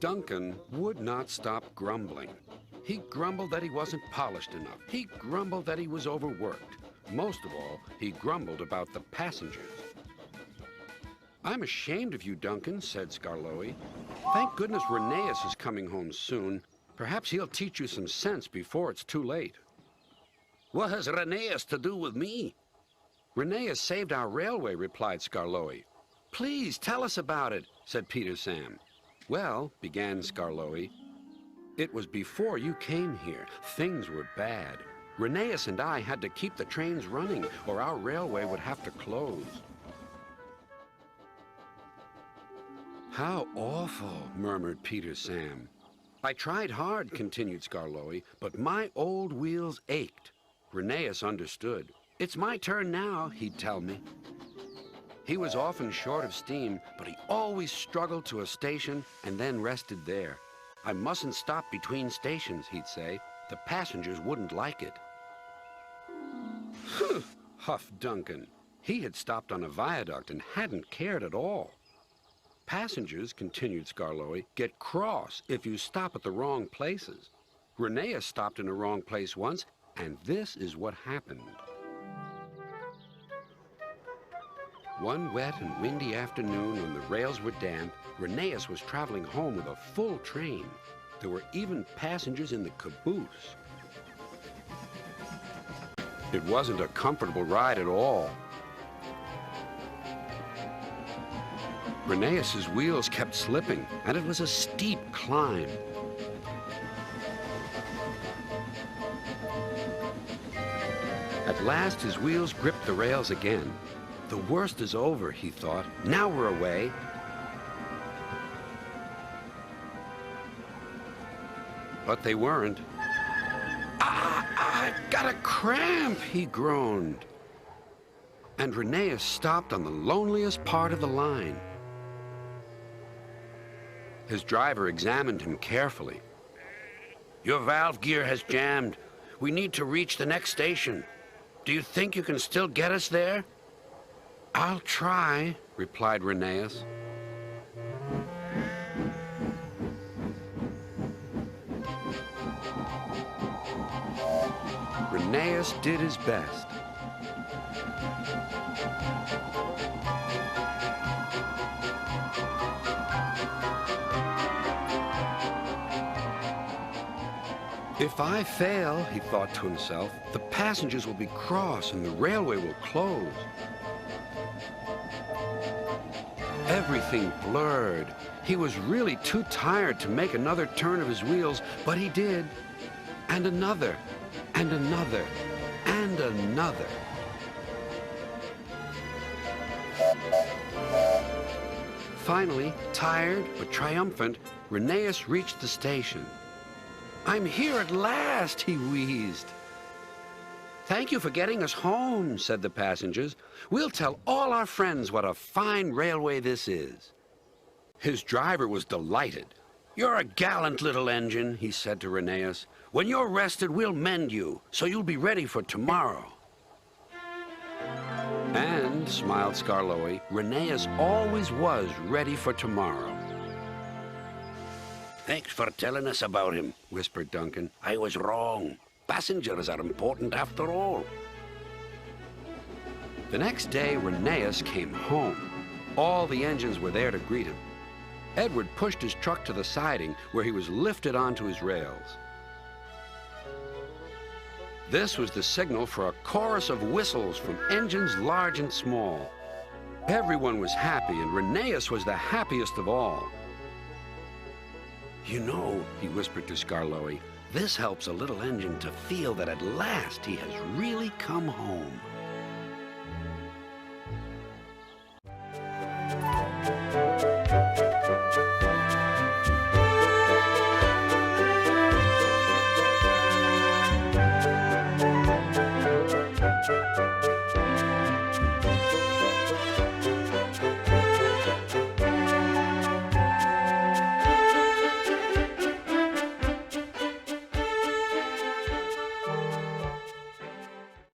Duncan would not stop grumbling. He grumbled that he wasn't polished enough. He grumbled that he was overworked. Most of all, he grumbled about the passengers. "I'm ashamed of you, Duncan," said Skarloey. "Thank goodness Rheneas is coming home soon. Perhaps he'll teach you some sense before it's too late." "What has Rheneas to do with me?" "Rheneas saved our railway," replied Skarloey. "Please tell us about it," said Peter Sam. "Well," began Skarloey, "it was before you came here. Things were bad. Rheneas and I had to keep the trains running, or our railway would have to close." "How awful," murmured Peter Sam. "I tried hard," continued Skarloey, "but my old wheels ached." Rheneas understood. "It's my turn now," he'd tell me. He was often short of steam, but he always struggled to a station and then rested there. "I mustn't stop between stations," he'd say. "The passengers wouldn't like it." "Phew," huffed Duncan. He had stopped on a viaduct and hadn't cared at all. "Passengers," continued Skarloey, "get cross if you stop at the wrong places. Rheneas stopped in the wrong place once, and this is what happened." One wet and windy afternoon when the rails were damp, Rheneas was traveling home with a full train. There were even passengers in the caboose. It wasn't a comfortable ride at all. Rheneas's wheels kept slipping, and it was a steep climb. At last, his wheels gripped the rails again. The worst is over, he thought. Now we're away. But they weren't. "I've got a cramp," he groaned. And Rheneas stopped on the loneliest part of the line. His driver examined him carefully. "Your valve gear has jammed. We need to reach the next station. Do you think you can still get us there?" "I'll try," replied Rheneas. Rheneas did his best. "If I fail," he thought to himself, "the passengers will be cross and the railway will close." Everything blurred. He was really too tired to make another turn of his wheels, but he did. And another, and another, and another. Finally, tired but triumphant, Rheneas reached the station. "I'm here at last," he wheezed. "Thank you for getting us home," said the passengers. "We'll tell all our friends what a fine railway this is." His driver was delighted. "You're a gallant little engine," he said to Rheneas. "When you're rested, we'll mend you, so you'll be ready for tomorrow." And, smiled Skarloey, Rheneas always was ready for tomorrow. "Thanks for telling us about him," whispered Duncan. "I was wrong. Passengers are important after all." The next day, Rheneas came home. All the engines were there to greet him. Edward pushed his truck to the siding, where he was lifted onto his rails. This was the signal for a chorus of whistles from engines large and small. Everyone was happy, and Rheneas was the happiest of all. "You know," he whispered to Skarloey, "this helps a little engine to feel that at last he has really come home."